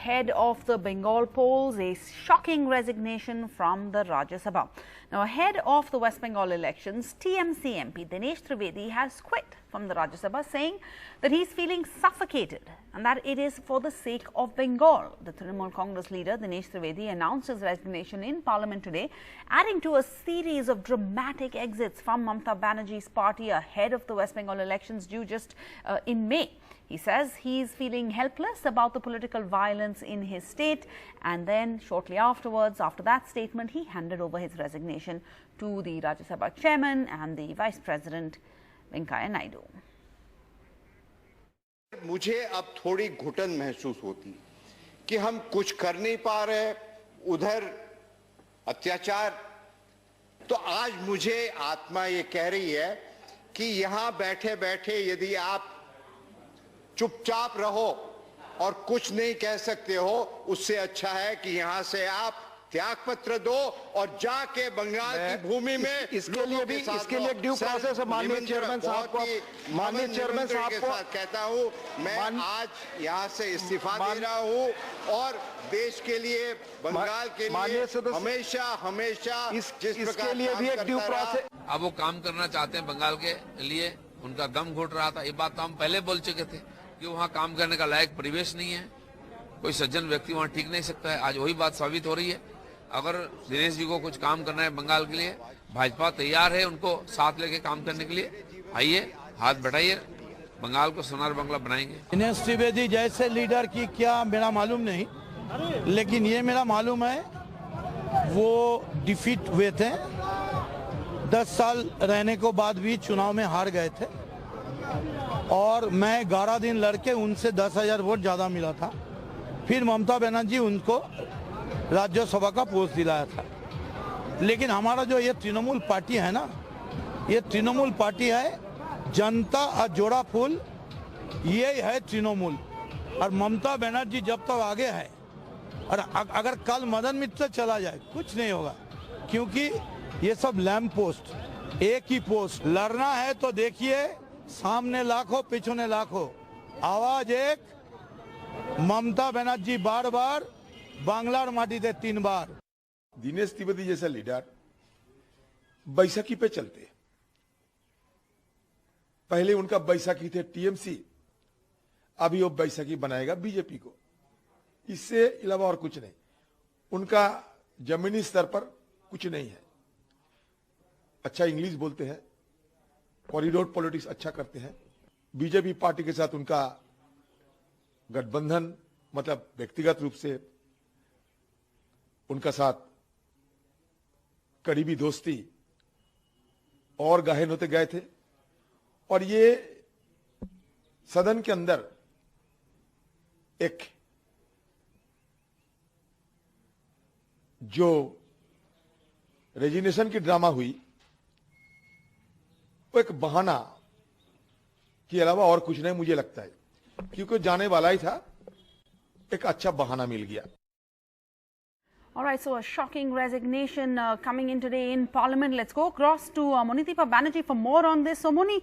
ahead of the Bengal polls, a shocking resignation from the Rajya Sabha. Now, ahead of the West Bengal elections, TMC MP Dinesh Trivedi has quit from the Rajya Sabha, saying that he's feeling suffocated and that it is for the sake of Bengal. The Trinamool Congress leader Dinesh Trivedi announced his resignation in Parliament today, adding to a series of dramatic exits from Mamata Banerjee's party ahead of the West Bengal elections due just in May. He says he's feeling helpless about the political violence in his state, and then shortly afterwards, after that statement, he handed over his resignation to the Rajya Sabha chairman and the Vice President Venkaiah Naidu. मुझे अब थोड़ी घुटन महसूस होती कि हम कुछ कर नहीं पा रहे, उधर अत्याचार। तो आज मुझे आत्मा ये कह रही है कि यहां बैठे बैठे यदि आप चुपचाप रहो और कुछ नहीं कह सकते हो, उससे अच्छा है कि यहां से आप त्याग पत्र दो और जाके बंगाल की भूमि में इसके लिए ड्यू प्रोसेस माननीय चेयरमैन साहब को कहता हूं, मैं आज यहां से इस्तीफा दे रहा हूं और देश के लिए, बंगाल के लिए हमेशा इसके लिए भी एक ड्यू प्रोसेस। अब वो काम करना चाहते हैं बंगाल के लिए, उनका गम घुट रहा था। ये बात तो हम पहले बोल चुके थे कि वहाँ काम करने का लायक परिवेश नहीं है, कोई सज्जन व्यक्ति वहाँ ठीक नहीं सकता है। आज वही बात साबित हो रही है। अगर दिनेश जी को कुछ काम करना है बंगाल के लिए, भाजपा तैयार है उनको साथ लेके काम करने के लिए। आइए, हाथ बढ़ाइए, बंगाल को सोनार बंगला बनाएंगे। दिनेश त्रिवेदी जैसे लीडर की क्या मेरा मालूम नहीं, लेकिन ये मेरा मालूम है वो डिफीट हुए थे। 10 साल रहने को बाद भी चुनाव में हार गए थे और मैं 11 दिन लड़के उनसे 10,000 वोट ज्यादा मिला था। फिर ममता बनर्जी उनको राज्यसभा का पोस्ट दिलाया था। लेकिन हमारा जो ये तृणमूल पार्टी है ना, ये तृणमूल पार्टी है जनता और जोड़ा फूल, ये है तृणमूल। और ममता बनर्जी जब तक आगे है, और अगर कल मदन मित्र चला जाए कुछ नहीं होगा, क्योंकि ये सब लैंप पोस्ट, एक ही पोस्ट। लड़ना है तो देखिए, सामने लाखों पीछे लाखों, आवाज एक, ममता बनर्जी बार बार, बांग्लार माटी दे 3 बार। दिनेश त्रिवेदी जैसा लीडर बैसाखी पे चलते, पहले उनका बैसाखी थे टीएमसी, अभी वो बैसाखी बनाएगा बीजेपी को। इससे अलावा और कुछ नहीं, उनका जमीनी स्तर पर कुछ नहीं है। अच्छा इंग्लिश बोलते हैं, कॉरिडोर पॉलिटिक्स अच्छा करते हैं। बीजेपी पार्टी के साथ उनका गठबंधन, मतलब व्यक्तिगत रूप से उनका साथ करीबी दोस्ती और गहन होते गए थे। और ये सदन के अंदर एक जो रेजिग्नेशन की ड्रामा हुई, वो एक बहाना के अलावा और कुछ नहीं मुझे लगता है, क्योंकि जाने वाला ही था, एक अच्छा बहाना मिल गया। All right, so a shocking resignation coming in today in Parliament. Let's go across to Monideepa Banerjee for more on this. So, Moni,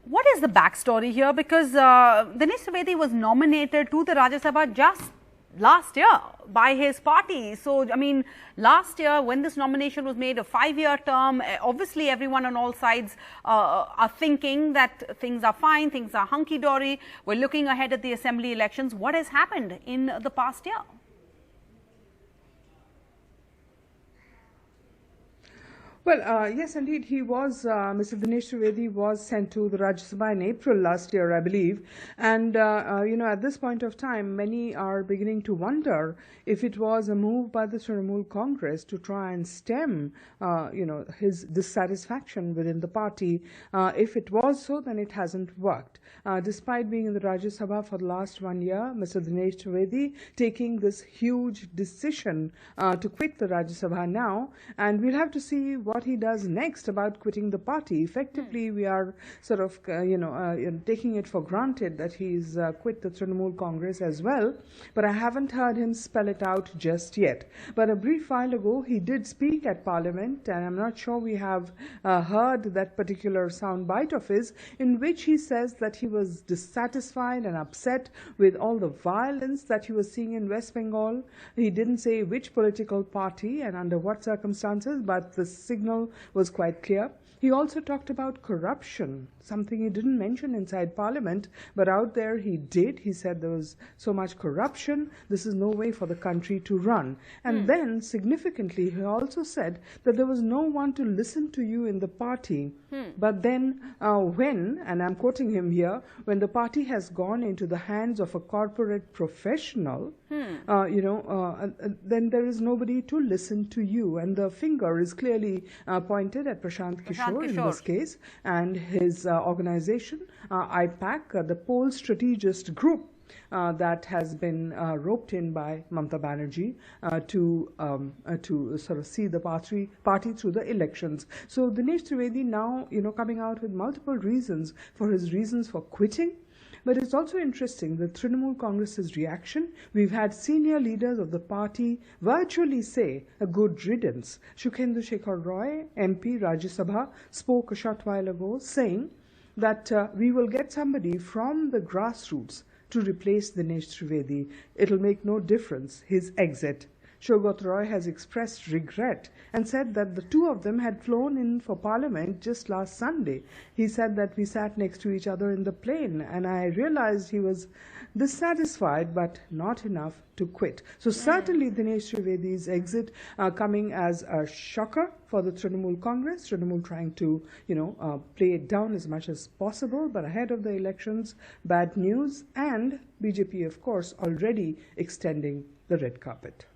what is the backstory here? Because Dinesh Trivedi was nominated to the Rajya Sabha just last year by his party. So, I mean, last year when this nomination was made, a 5-year term, obviously everyone on all sides are thinking that things are fine, things are hunky-dory. We're looking ahead at the assembly elections. What has happened in the past year? Well, yes, indeed, he was, Mr. Dinesh Trivedi was sent to the Rajya Sabha in April last year, I believe. And, you know, at this point of time, many are beginning to wonder if it was a move by the Trinamool Congress to try and stem, you know, his dissatisfaction within the party. If it was so, then it hasn't worked. Despite being in the Rajya Sabha for the last 1 year, Mr. Dinesh Trivedi taking this huge decision to quit the Rajya Sabha now. And we'll have to see what he does next about quitting the party. Effectively, we are sort of, taking it for granted that he's quit the Trinamool Congress as well, but I haven't heard him spell it out just yet. But a brief while ago, he did speak at Parliament, and I'm not sure we have heard that particular soundbite of his, in which he says that he was dissatisfied and upset with all the violence that he was seeing in West Bengal. He didn't say which political party and under what circumstances, but the signal was quite clear. He also talked about corruption, something he didn't mention inside Parliament, but out there he did. He said there was so much corruption, this is no way for the country to run. And then, significantly, he also said that there was no one to listen to you in the party. But then when, and I'm quoting him here, when the party has gone into the hands of a corporate professional, then there is nobody to listen to you. And the finger is clearly pointed at Prashant Kishore in this case, and his organization, IPAC, the Pole Strategist Group, that has been roped in by Mamata Banerjee to sort of see the party through the elections. So Dinesh Trivedi now, coming out with multiple reasons for his reasons for quitting. But it's also interesting, the Trinamool Congress's reaction. We've had senior leaders of the party virtually say a good riddance. Sukhendu Shekhar Roy, MP, Rajya Sabha, spoke a short while ago saying that we will get somebody from the grassroots to replace Dinesh Trivedi. It'll make no difference, his exit. Shogat Roy has expressed regret and said that the two of them had flown in for Parliament just last Sunday. He said that we sat next to each other in the plane, and I realized he was dissatisfied, but not enough to quit. So certainly Dinesh Trivedi's exit coming as a shocker for the Trinamool Congress. Trinamool trying to, play it down as much as possible, but ahead of the elections, bad news, and BJP, of course, already extending the red carpet.